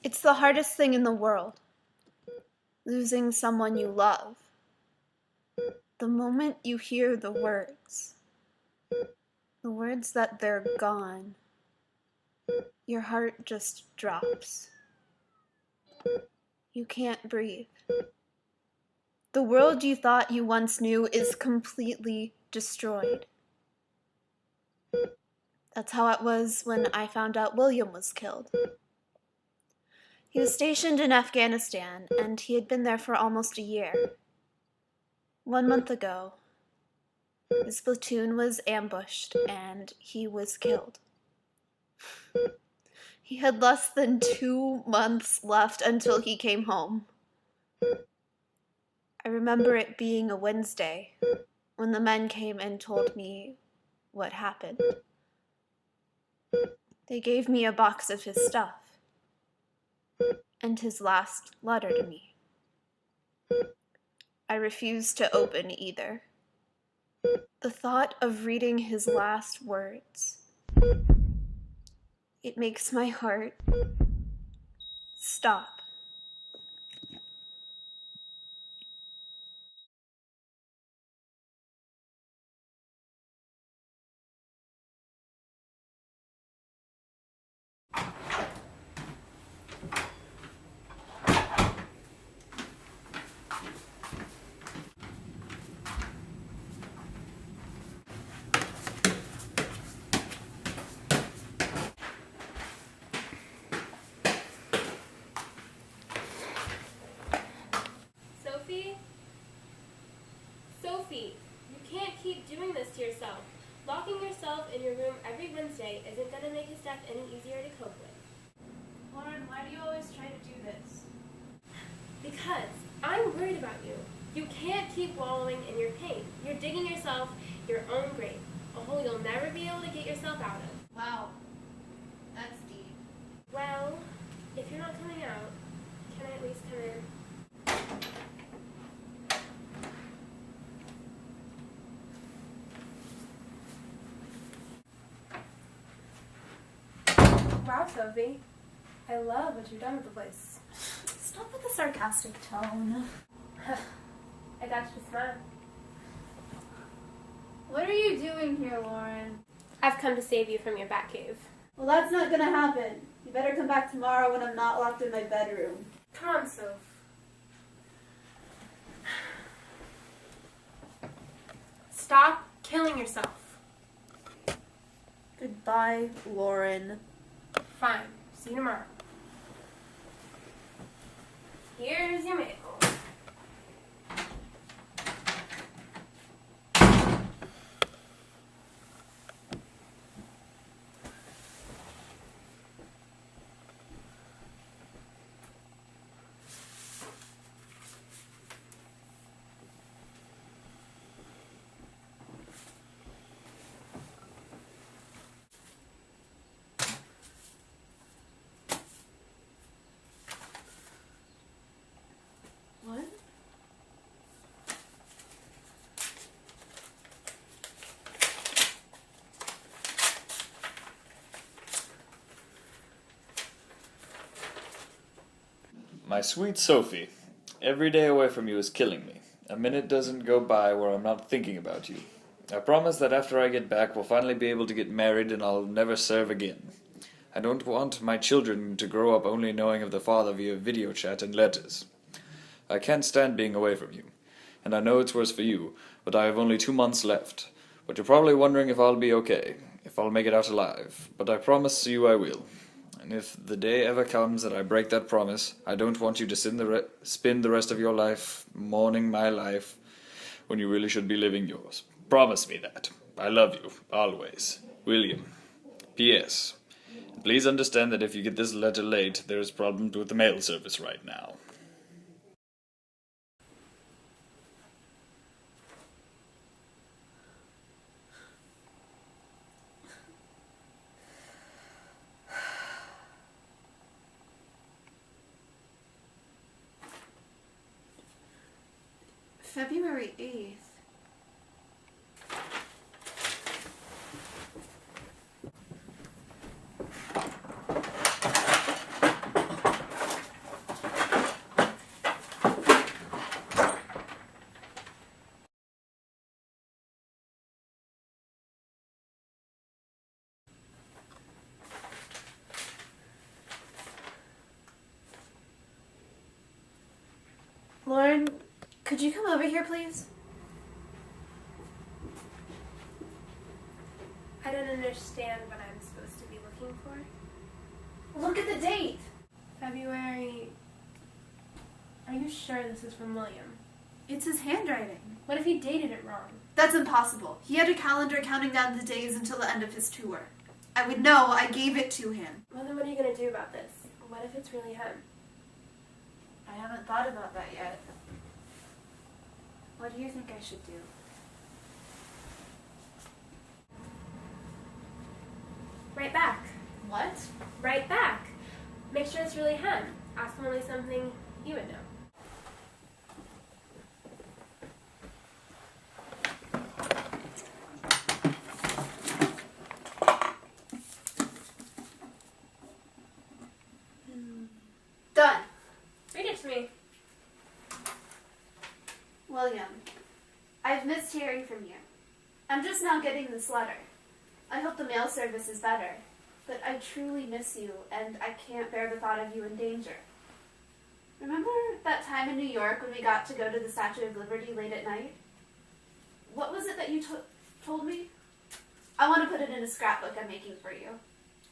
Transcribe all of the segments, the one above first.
It's the hardest thing in the world, losing someone you love. The moment you hear the words that they're gone, your heart just drops. You can't breathe. The world you thought you once knew is completely destroyed. That's how it was when I found out William was killed. He was stationed in Afghanistan, and he had been there for almost a year. 1 month ago, his platoon was ambushed, and he was killed. He had less than 2 months left until he came home. I remember it being a Wednesday when the men came and told me what happened. They gave me a box of his stuff and his last letter to me. I refused to open either. The thought of reading his last words, it makes my heart stop. Sophie? Sophie, you can't keep doing this to yourself. Locking yourself in your room every Wednesday isn't going to make his death any easier to cope with. Lauren, why do you always try to do this? Because I'm worried about you. You can't keep wallowing in your pain. You're digging yourself your own grave, a hole you'll never be able to get yourself out of. Wow, that's deep. Well, if you're not coming out, can I at least come in? Wow, Sophie. I love what you've done with the place. Stop with the sarcastic tone. I got you to smile. What are you doing here, Lauren? I've come to save you from your bat cave. Well, that's not gonna happen. You better come back tomorrow when I'm not locked in my bedroom. Come on, Soph. Stop killing yourself. Goodbye, Lauren. Fine. See you tomorrow. Here's your mail. What? My sweet Sophie, every day away from you is killing me. A minute doesn't go by where I'm not thinking about you. I promise that after I get back, we'll finally be able to get married and I'll never serve again. I don't want my children to grow up only knowing of the father via video chat and letters. I can't stand being away from you, and I know it's worse for you, but I have only 2 months left. But you're probably wondering if I'll be okay, if I'll make it out alive, but I promise you I will. And if the day ever comes that I break that promise, I don't want you to spend the rest of your life mourning my life when you really should be living yours. Promise me that. I love you, always. William. P.S. Please understand that if you get this letter late, there is problems with the mail service right now. February 8th. Lauren, could you come over here, please? I don't understand what I'm supposed to be looking for. Look at the date. February... Are you sure this is from William? It's his handwriting. What if he dated it wrong? That's impossible. He had a calendar counting down the days until the end of his tour. I would know. I gave it to him. Well, then what are you going to do about this? What if it's really him? I haven't thought about that yet. What do you think I should do? Write back. What? Write back. Make sure it's really him. Ask him only something he would know. Done. Read it to me. William, I've missed hearing from you. I'm just now getting this letter. I hope the mail service is better, but I truly miss you, and I can't bear the thought of you in danger. Remember that time in New York when we got to go to the Statue of Liberty late at night? What was it that you told me? I want to put it in a scrapbook I'm making for you.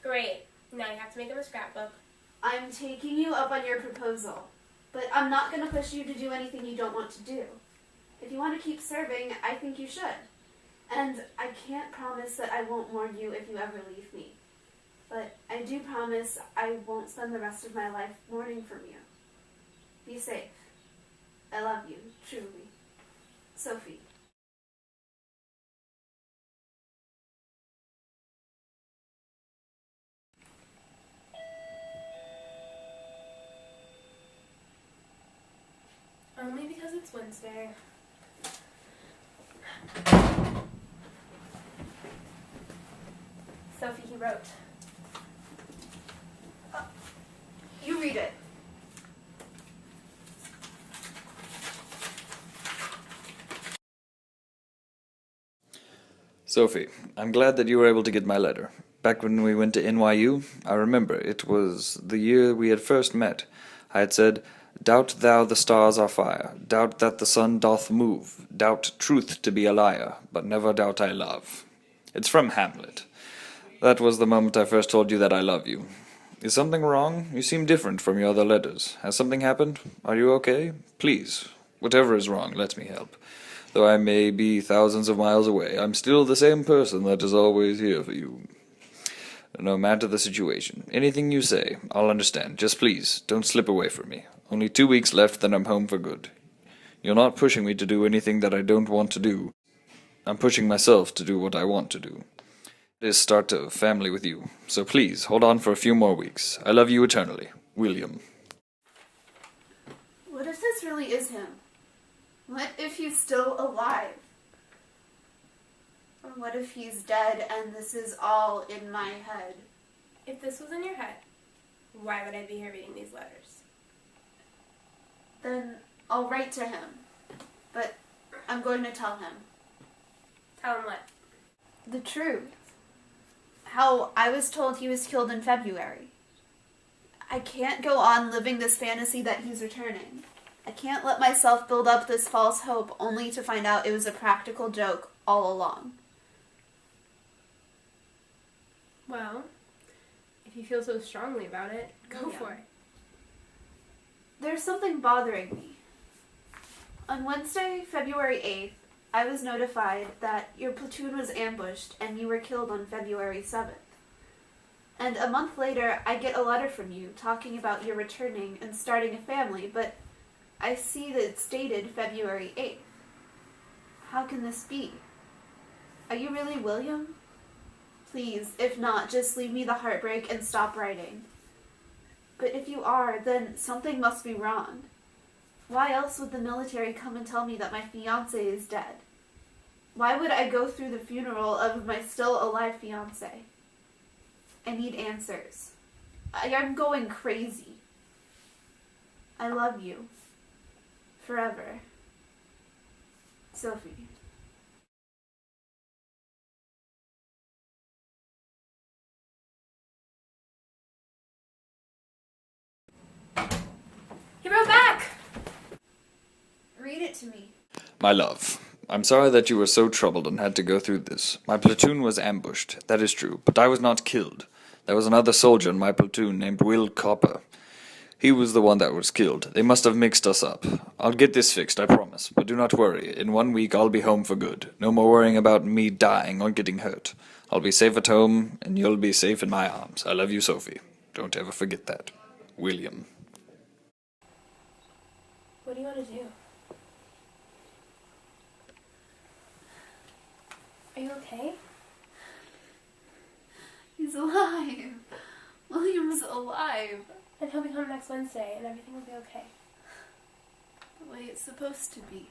Great. Now you have to make him a scrapbook. I'm taking you up on your proposal, but I'm not going to push you to do anything you don't want to do. If you want to keep serving, I think you should. And I can't promise that I won't mourn you if you ever leave me. But I do promise I won't spend the rest of my life mourning from you. Be safe. I love you, truly. Sophie. Only because it's Wednesday. Sophie, he wrote. You read it. Sophie, I'm glad that you were able to get my letter. Back when we went to NYU, I remember it was the year we had first met. I had said, "Doubt thou the stars are fire, doubt that the sun doth move, doubt truth to be a liar, but never doubt I love." It's from Hamlet. That was the moment I first told you that I love you. Is something wrong? You seem different from your other letters. Has something happened? Are you okay? Please, whatever is wrong, let me help. Though I may be thousands of miles away, I'm still the same person that is always here for you. No matter the situation, anything you say, I'll understand. Just please, don't slip away from me. Only 2 weeks left, then I'm home for good. You're not pushing me to do anything that I don't want to do. I'm pushing myself to do what I want to do. It is start a family with you. So please, hold on for a few more weeks. I love you eternally. William. What if this really is him? What if he's still alive? Or what if he's dead and this is all in my head? If this was in your head, why would I be here reading these letters? Then I'll write to him. But I'm going to tell him. Tell him what? The truth. How I was told he was killed in February. I can't go on living this fantasy that he's returning. I can't let myself build up this false hope only to find out it was a practical joke all along. Well, if you feel so strongly about it, go Yeah. for it. There's something bothering me. On Wednesday, February 8th, I was notified that your platoon was ambushed and you were killed on February 7th. And a month later, I get a letter from you talking about your returning and starting a family, but I see that it's dated February 8th. How can this be? Are you really William? Please, if not, just leave me the heartbreak and stop writing. But if you are, then something must be wrong. Why else would the military come and tell me that my fiance is dead? Why would I go through the funeral of my still alive fiance? I need answers. I'm going crazy. I love you. Forever. Sophie. He wrote back! to me. My love, I'm sorry that you were so troubled and had to go through this. My platoon was ambushed, that is true, but I was not killed. There was another soldier in my platoon named Will Copper. He was the one that was killed. They must have mixed us up. I'll get this fixed, I promise. But do not worry. In 1 week I'll be home for good. No more worrying about me dying or getting hurt. I'll be safe at home, and you'll be safe in my arms. I love you, Sophie. Don't ever forget that. William. What do you want to do? Are you okay? He's alive. William's alive. And he'll be home next Wednesday, and everything will be okay. The way it's supposed to be.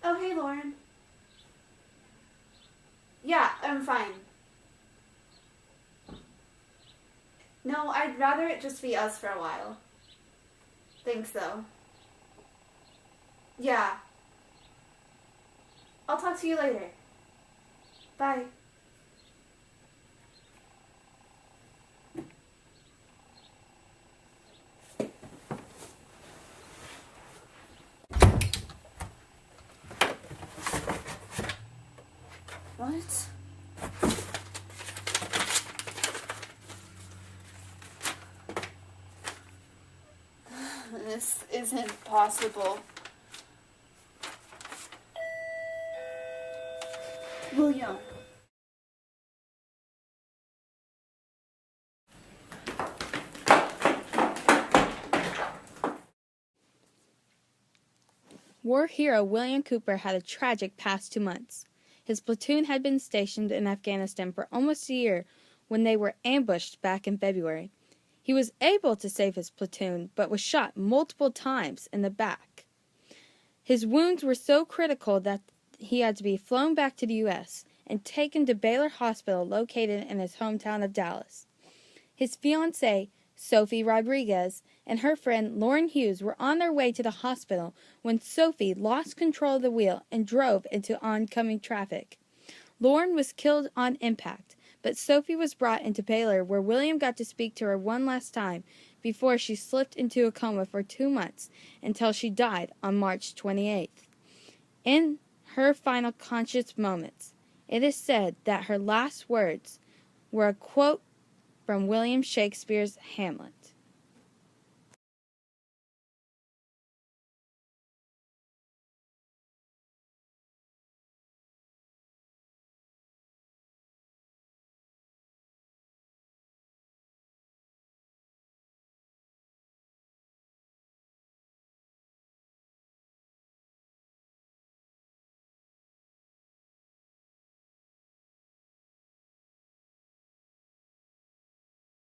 Oh, hey, Lauren. Yeah, I'm fine. No, I'd rather it just be us for a while. Thanks, though. Yeah. I'll talk to you later. Bye. What? This isn't possible. William. War hero William Cooper had a tragic past 2 months. His platoon had been stationed in Afghanistan for almost a year when they were ambushed back in February. He was able to save his platoon, but was shot multiple times in the back. His wounds were so critical that he had to be flown back to the U.S. and taken to Baylor Hospital located in his hometown of Dallas. His fiancée, Sophie Rodriguez, and her friend Lauren Hughes were on their way to the hospital when Sophie lost control of the wheel and drove into oncoming traffic. Lauren was killed on impact, but Sophie was brought into Baylor where William got to speak to her one last time before she slipped into a coma for 2 months until she died on March 28th. In her final conscious moments, it is said that her last words were a quote from William Shakespeare's Hamlet.